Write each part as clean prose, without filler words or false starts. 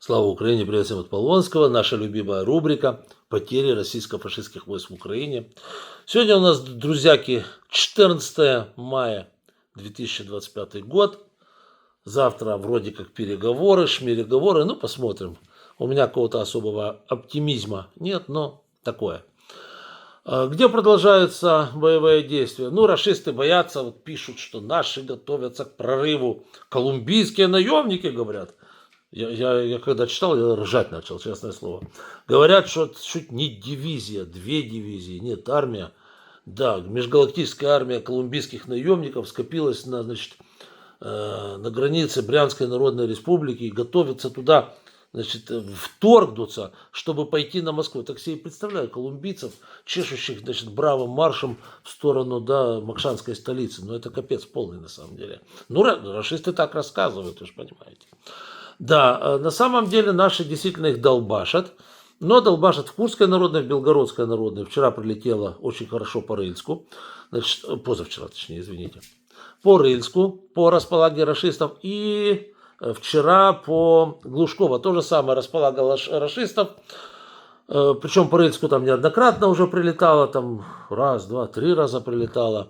Слава Украине, привет всем от Полонского. Наша любимая рубрика «Потери российско-фашистских войск в Украине». Сегодня у нас, друзьяки, 14 мая 2025 год. Завтра вроде как переговоры, шмереговоры. Ну, посмотрим. У меня какого-то особого оптимизма нет, но такое. Где продолжаются боевые действия? Ну, рашисты боятся, вот пишут, что наши готовятся к прорыву. Колумбийские наемники, говорят. Я когда читал, я ржать начал, честное слово. Говорят, что это чуть не дивизия, 2 дивизии, нет, армия. Да, межгалактическая армия колумбийских наемников скопилась на границе Брянской Народной Республики и готовится туда, значит, вторгнуться, чтобы пойти на Москву. Так себе и представляю колумбийцев, чешущих, значит, бравым маршем в сторону, да, макшанской столицы. Но это капец полный на самом деле. Ну, рашисты так рассказывают, вы же понимаете. Да, на самом деле наши действительно их долбашат. Но долбашат в Курской народной, в Белгородской народной. Вчера прилетело очень хорошо по Рыльску. Значит, позавчера, точнее, извините. По Рыльску, по располаге рашистов. И вчера по Глушково. То же самое располагало рашистов. Причем по Рыльску там неоднократно уже прилетало. Там раз, два, 3 раза прилетало.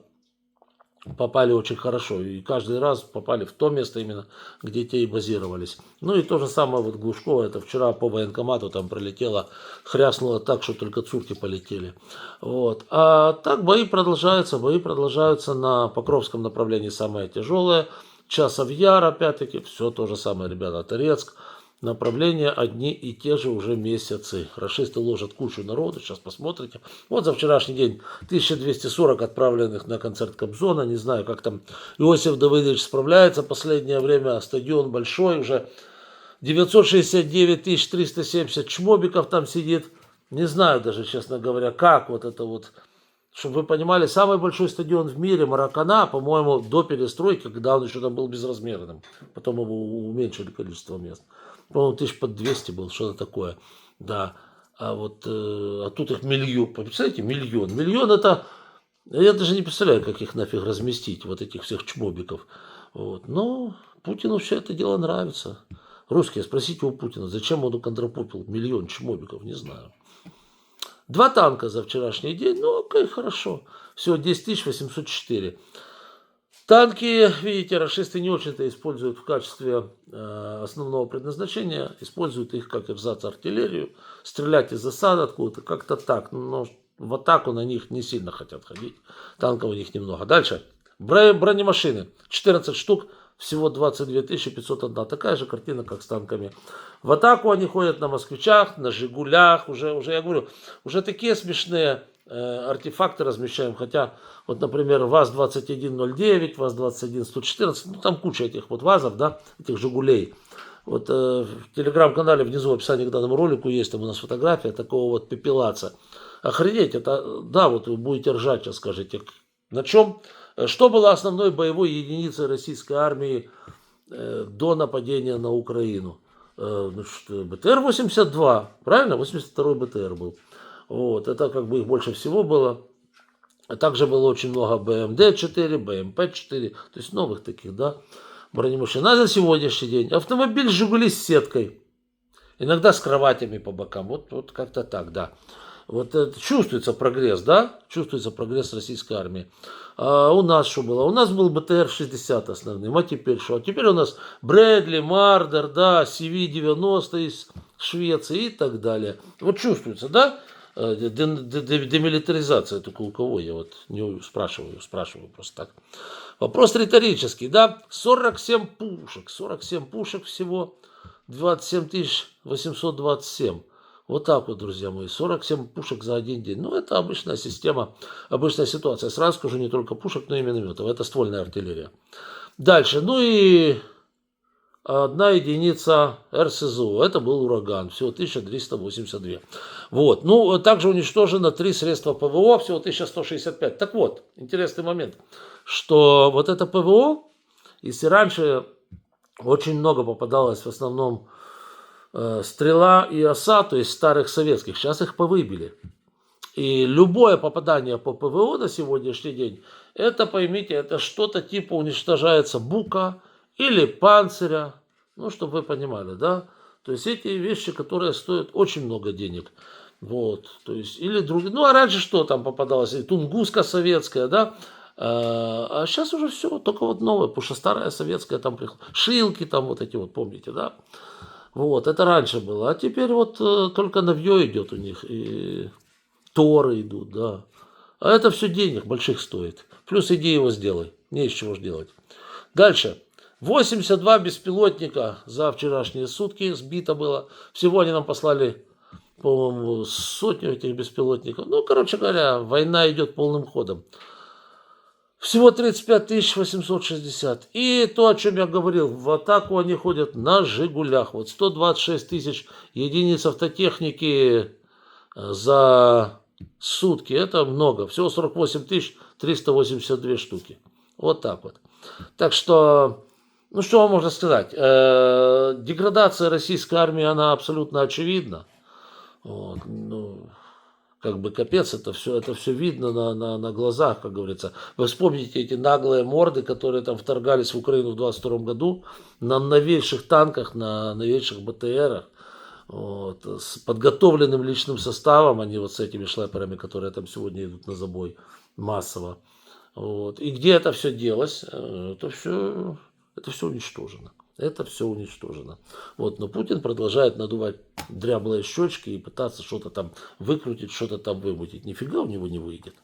Попали очень хорошо. И каждый раз попали в то место именно, где те и базировались. Ну и то же самое вот Глушково. Это вчера по военкомату там прилетело, хряснуло так, что только цурки полетели. Вот. А так бои продолжаются на Покровском направлении самое тяжелое. Часов Яр, опять-таки, все то же самое, ребята, Торецк. Направления одни и те же уже месяцы. Рашисты ложат кучу народу, сейчас посмотрите. Вот за вчерашний день 1240 отправленных на концерт Кобзона. Не знаю, как там Иосиф Давыдович справляется. Последнее время стадион большой, уже 969 370 чмобиков там сидит. Не знаю даже, честно говоря, как вот это вот. Чтобы вы понимали, самый большой стадион в мире, Маракана, по-моему, до перестройки, когда он еще там был безразмерным. Потом его уменьшили количество мест. По-моему, 1200 был, что-то такое. Да. А вот а тут их миллион. Представляете, миллион. Миллион это... Я даже не представляю, как их нафиг разместить, вот этих всех чмобиков. Вот. Но Путину все это дело нравится. Русские, спросите у Путина, зачем он контрапупил миллион чмобиков, не знаю. 2 танка за вчерашний день, ну окей, хорошо. Всего 10 804. Танки, видите, рашисты не очень-то используют в качестве основного предназначения. Используют их как эрзац-артиллерию. Стрелять из засады откуда-то, как-то так. Но в атаку на них не сильно хотят ходить. Танков у них немного. Дальше. Бронемашины. 14 штук. Всего 22 501. Такая же картина, как с танками. В атаку они ходят на москвичах, на жигулях. Уже я говорю, уже такие смешные артефакты размещаем. Хотя, вот, например, ВАЗ-2109, ВАЗ-21-114, ну там куча этих вот ВАЗов, да, этих жигулей. Вот в телеграм-канале внизу в описании к данному ролику есть там у нас фотография такого вот пепелаца. Охренеть, это, да, вот вы будете ржать, сейчас скажете. На чем? Что было основной боевой единицей российской армии до нападения на Украину? БТР-82, правильно? 82-й БТР был. Вот, это как бы их больше всего было. А также было очень много БМД-4, БМП-4, то есть новых таких, да, бронемашин. А за сегодняшний день автомобиль «Жигули» с сеткой. Иногда с кроватями по бокам. Вот как-то так, да. Вот это, чувствуется прогресс, да? Чувствуется прогресс российской армии. А у нас что было? У нас был БТР-60 основным. А теперь что? А теперь у нас Брэдли, Мардер, да, CV-90 из Швеции и так далее. Вот чувствуется, да? Демилитаризация только у кого? Я вот не спрашиваю просто так. Вопрос риторический, да? 47 пушек всего. 27 827. Вот так вот, друзья мои, 47 пушек за один день. Ну, это обычная система, обычная ситуация. Сразу скажу, не только пушек, но и минометов. Это ствольная артиллерия. Дальше, ну и 1 единица РСЗО. Это был ураган. Всего 1382. Вот. Ну, также уничтожено 3 средства ПВО. Всего 1165. Так вот, интересный момент, что вот это ПВО, если раньше очень много попадалось в основном стрела и оса, то есть старых советских, сейчас их повыбили. И любое попадание по ПВО на сегодняшний день, это, поймите, это что-то типа уничтожается бука или панциря, ну, чтобы вы понимали, да. То есть эти вещи, которые стоят очень много денег. Вот, то есть, или другие. Ну, а раньше что там попадалось? И тунгуска советская, да? А сейчас уже все, только вот новое, потому что старая советская там приехала. Шилки там вот эти вот, помните, да? Вот, это раньше было. А теперь вот только новье идет у них, и торы идут, да. А это все денег больших стоит. Плюс иди его сделай, не из чего ж делать. Дальше. 82 беспилотника за вчерашние сутки сбито было. Всего они нам послали, по-моему, сотню этих беспилотников. Ну, короче говоря, война идет полным ходом. Всего 35 860. И то, о чем я говорил, в атаку они ходят на «Жигулях». Вот 126 тысяч единиц автотехники за сутки. Это много. Всего 48 382 штуки. Вот так вот. Так что, ну что вам можно сказать? Деградация российской армии, она абсолютно очевидна. Вот, ну, как бы капец, это все видно на глазах, как говорится. Вы вспомните эти наглые морды, которые там вторгались в Украину в 22 году на новейших танках, на новейших БТРах, вот, с подготовленным личным составом, а не вот с этими шлеперами, которые там сегодня идут на забой массово. Вот. И где это все делось? Это все уничтожено. Это все уничтожено. Вот. Но Путин продолжает надувать дряблые щечки и пытаться что-то там выкрутить, что-то там вымутить. Нифига у него не выйдет.